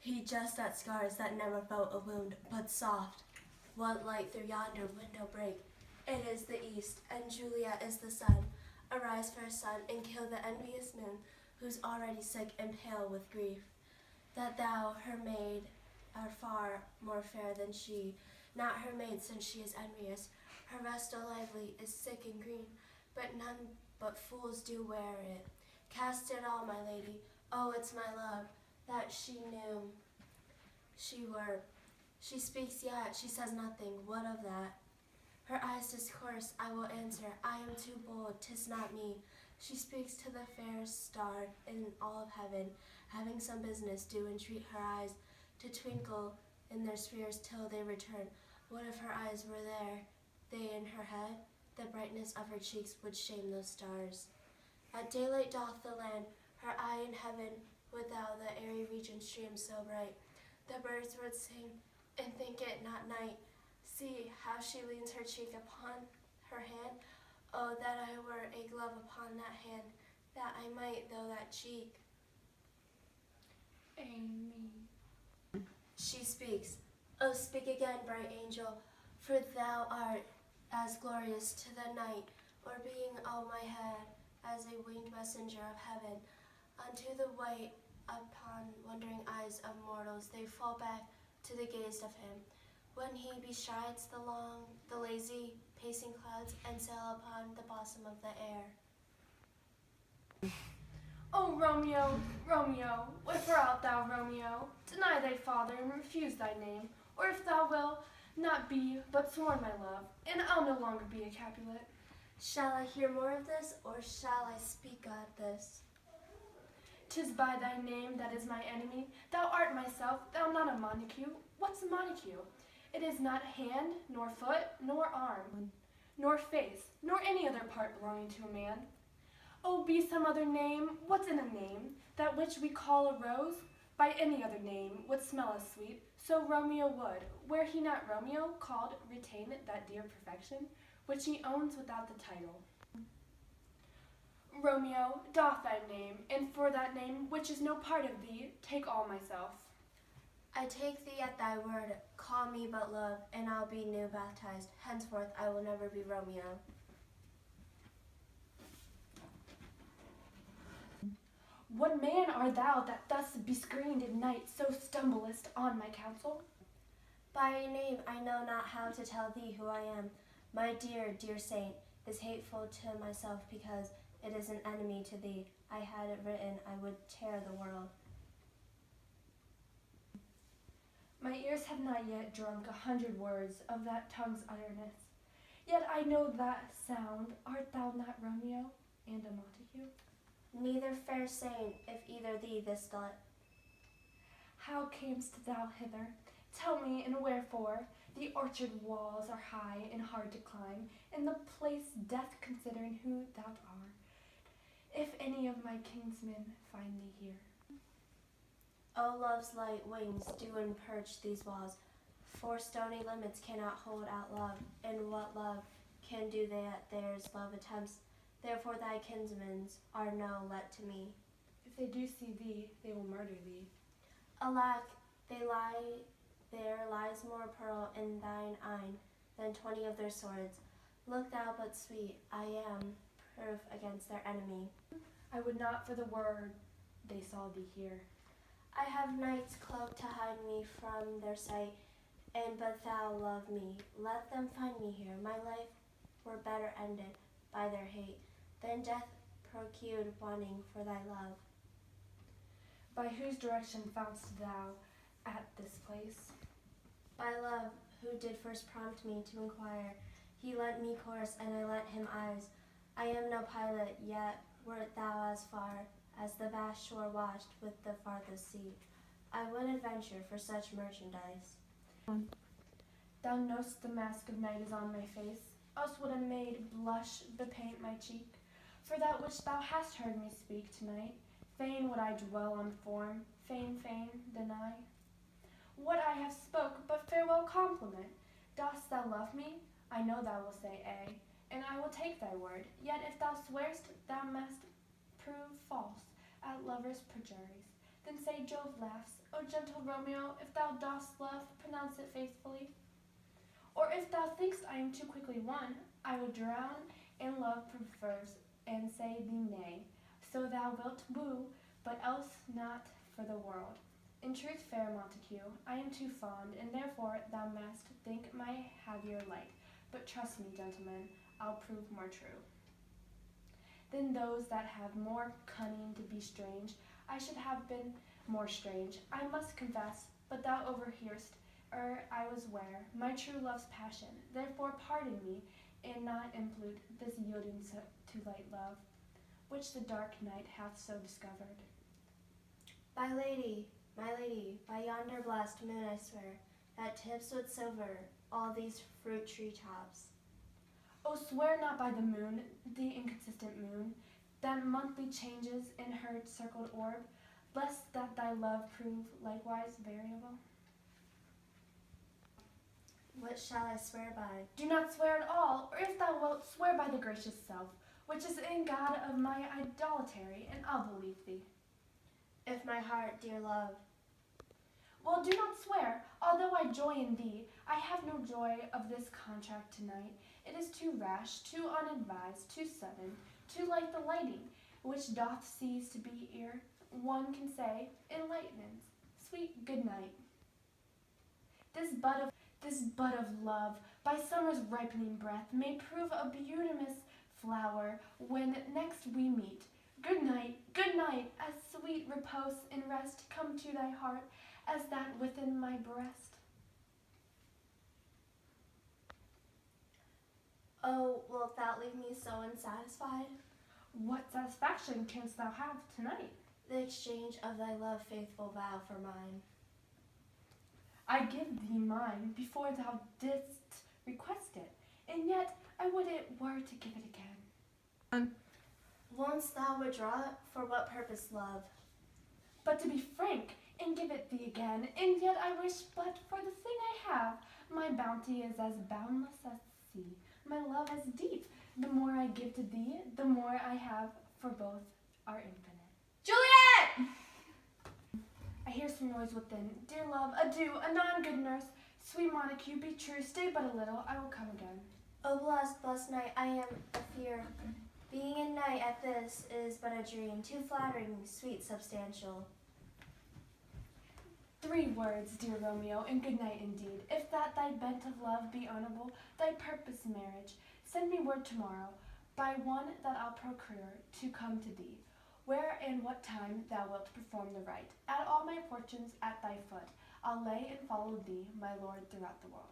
He just at scars that never felt a wound, but soft. What light through yonder window break? It is the east, and Juliet is the sun. Arise, fair sun, and kill the envious moon, who's already sick and pale with grief. That thou, her maid, are far more fair than she, not her maid since she is envious. Her vestal lively is sick and green, but none but fools do wear it. Cast it all, my lady, oh, it's my love, that she knew she were. She speaks yet, she says nothing, what of that? Her eyes discourse, I will answer, I am too bold, 'tis not me. She speaks to the fairest star in all of heaven, having some business, do entreat her eyes to twinkle in their spheres till they return. What if her eyes were there, they in her head? The brightness of her cheeks would shame those stars. At daylight doth the land, her eye in heaven, without the airy region streams so bright. The birds would sing, and think it not night. See how she leans her cheek upon her hand. Oh, that I were a glove upon that hand, that I might though that cheek. Amen. She speaks. Oh, speak again, bright angel, for thou art as glorious to the night, or being, oh my head, as a winged messenger of heaven. Unto the white, upon wondering eyes of mortals, they fall back to the gaze of him, when he bestrides the lazy, pacing clouds, and sail upon the bosom of the air. O Romeo, Romeo, wherefore art thou, Romeo? Deny thy father and refuse thy name, or if thou wilt not be but sworn my love, and I'll no longer be a Capulet. Shall I hear more of this, or shall I speak at this? 'Tis by thy name that is my enemy. Thou art myself, thou not a Montague. What's a Montague? It is not hand, nor foot, nor arm, nor face, nor any other part belonging to a man. Oh, be some other name. What's in a name? That which we call a rose, by any other name, would smell as sweet. So Romeo would, were he not Romeo, called, retain that dear perfection, which he owns without the title. Romeo, doff thy name, and for that name, which is no part of thee, take all myself. I take thee at thy word, call me but love, and I'll be new baptized. Henceforth I will never be Romeo. What man art thou that thus bescreened in night so stumblest on my counsel? By name I know not how to tell thee who I am. My dear, dear saint is hateful to myself because it is an enemy to thee. I had it written I would tear the world. My ears have not yet drunk 100 words of that tongue's utterness. Yet I know that sound. Art thou not Romeo and a Montague? Neither, fair saint, if either thee this thought. How camest thou hither? Tell me, and wherefore? The orchard walls are high and hard to climb, and the place death considering who thou art. If any of my kinsmen find thee here. O love's light wings do emperch these walls, for stony limits cannot hold out love, and what love can do that theirs love attempts. Therefore thy kinsmen's are no let to me. If they do see thee, they will murder thee. Alack, there lies more pearl in thine eye than 20 of their swords. Look thou but sweet, I am proof against their enemy. I would not for the word they saw thee here. I have night's cloak to hide me from their sight, and but thou love me, let them find me here. My life were better ended by their hate, than death procured wanting for thy love. By whose direction foundst thou at this place? By love, who did first prompt me to inquire. He lent me course, and I lent him eyes. I am no pilot, yet wert thou as far as the vast shore watched with the farthest sea. I would adventure for such merchandise. Thou know'st the mask of night is on my face, else would a maid blush bepaint my cheek. For that which thou hast heard me speak tonight, fain would I dwell on form, fain deny. What I have spoke but farewell compliment. Dost thou love me? I know thou wilt say ay, and I will take thy word. Yet if thou swearst, thou must prove false at lovers' perjuries. Then say Jove laughs. O gentle Romeo, if thou dost love, pronounce it faithfully. Or if thou think'st I am too quickly won, I will drown in love prefers, and say thee nay. So thou wilt woo, but else not for the world. In truth, fair Montague, I am too fond, and therefore thou must think my havier light. But trust me, gentlemen, I'll prove more true. Than those that have more cunning to be strange, I should have been more strange, I must confess, but thou overhear'st, ere I was ware, my true love's passion. Therefore pardon me, and not impute this yielding to light love, which the dark night hath so discovered. My lady, by yonder blessed moon I swear, that tips with silver all these fruit tree tops. O swear not by the moon, the inconsistent moon, that monthly changes in her circled orb, lest that thy love prove likewise variable. What shall I swear by? Do not swear at all, or if thou wilt, swear by the gracious self, which is in God of my idolatry, and I'll believe thee. If my heart, dear love. Well, do not swear, although I joy in thee. I have no joy of this contract tonight. It is too rash, too unadvised, too sudden, too like the lighting, which doth cease to be ere one can say, enlightenment. Sweet good night. This bud of love, by summer's ripening breath, may prove a beauteous flower when next we meet. Good night, as sweet repose and rest come to thy heart as that within my breast. Oh, wilt thou leave me so unsatisfied? What satisfaction canst thou have tonight? The exchange of thy love faithful vow for mine. I give thee mine before thou didst request it, and yet I would it were to give it again. Won'st thou withdraw it? For what purpose, love? But to be frank, and give it thee again, and yet I wish but for the thing I have. My bounty is as boundless as the sea, my love as deep. The more I give to thee, the more I have, for both are infinite. Juliet! I hear some noise within. Dear love, adieu, anon, good nurse. Sweet Montague, be true, stay but a little, I will come again. O blessed night, I am afear. Being in night at this is but a dream, too flattering, sweet, substantial. 3 words, dear Romeo, and good night indeed. If that thy bent of love be honorable, thy purpose marriage, send me word tomorrow, by one that I'll procure, to come to thee, where and what time thou wilt perform the rite. At all my fortunes at thy foot, I'll lay and follow thee, my lord, throughout the world.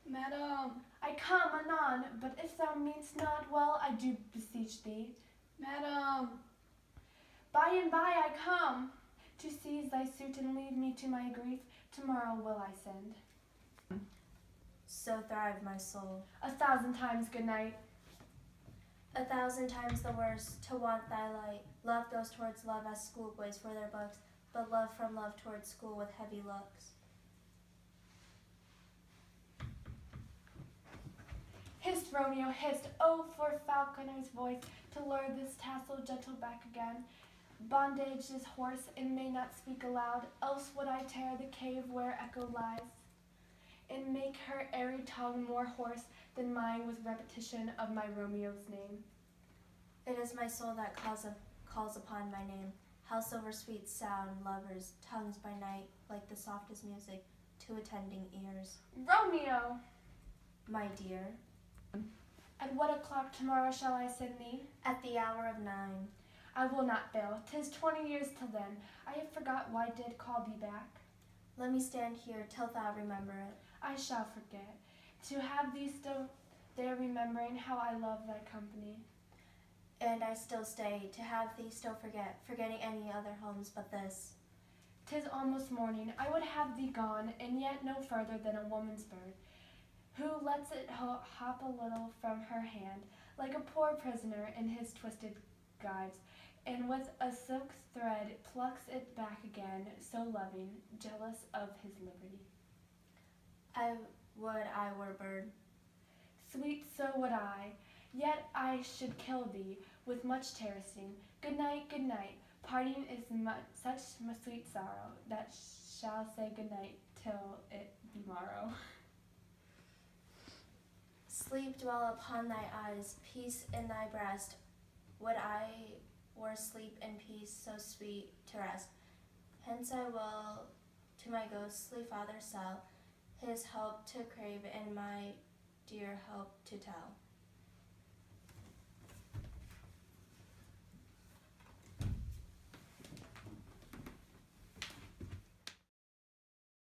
Madam, I come anon, but if thou mean'st not well, I do beseech thee. madam, By and by I come, to seize thy suit and leave me to my grief. Tomorrow will I send. So thrive my soul. 1,000 times good night. 1,000 times the worse, to want thy light. Love goes towards love as schoolboys for their books, but love from love towards school with heavy looks. Hist, Romeo, hist, oh, for falconer's voice, to lure this tassel gentle back again. Bondage is hoarse, and may not speak aloud, else would I tear the cave where echo lies, and make her airy tongue more hoarse than mine with repetition of my Romeo's name. It is my soul that calls upon my name. How silver sweet sound lovers' tongues by night, like the softest music to attending ears. Romeo! My dear, At what o'clock tomorrow shall I send thee? at the hour of 9. I will not fail. 'Tis 20 years till then. I have forgot why did call thee back. Let me stand here till thou remember it. I shall forget. To have thee still there remembering how I love thy company. And I still stay, to have thee still forgetting any other homes but this. 'Tis almost morning. I would have thee gone, and yet no further than a woman's bird, who lets it hop a little from her hand, like a poor prisoner in his twisted gyves, and with a silk thread plucks it back again, so loving, jealous of his liberty. I would I were bird. Sweet, so would I, yet I should kill thee with much terracing. Good night, Parting is such sweet sorrow that shall say good night till it be morrow. Sleep dwell upon thy eyes, peace in thy breast. Would I were sleep and peace so sweet to rest. Hence I will to my ghostly father's cell his help to crave and my dear hope to tell.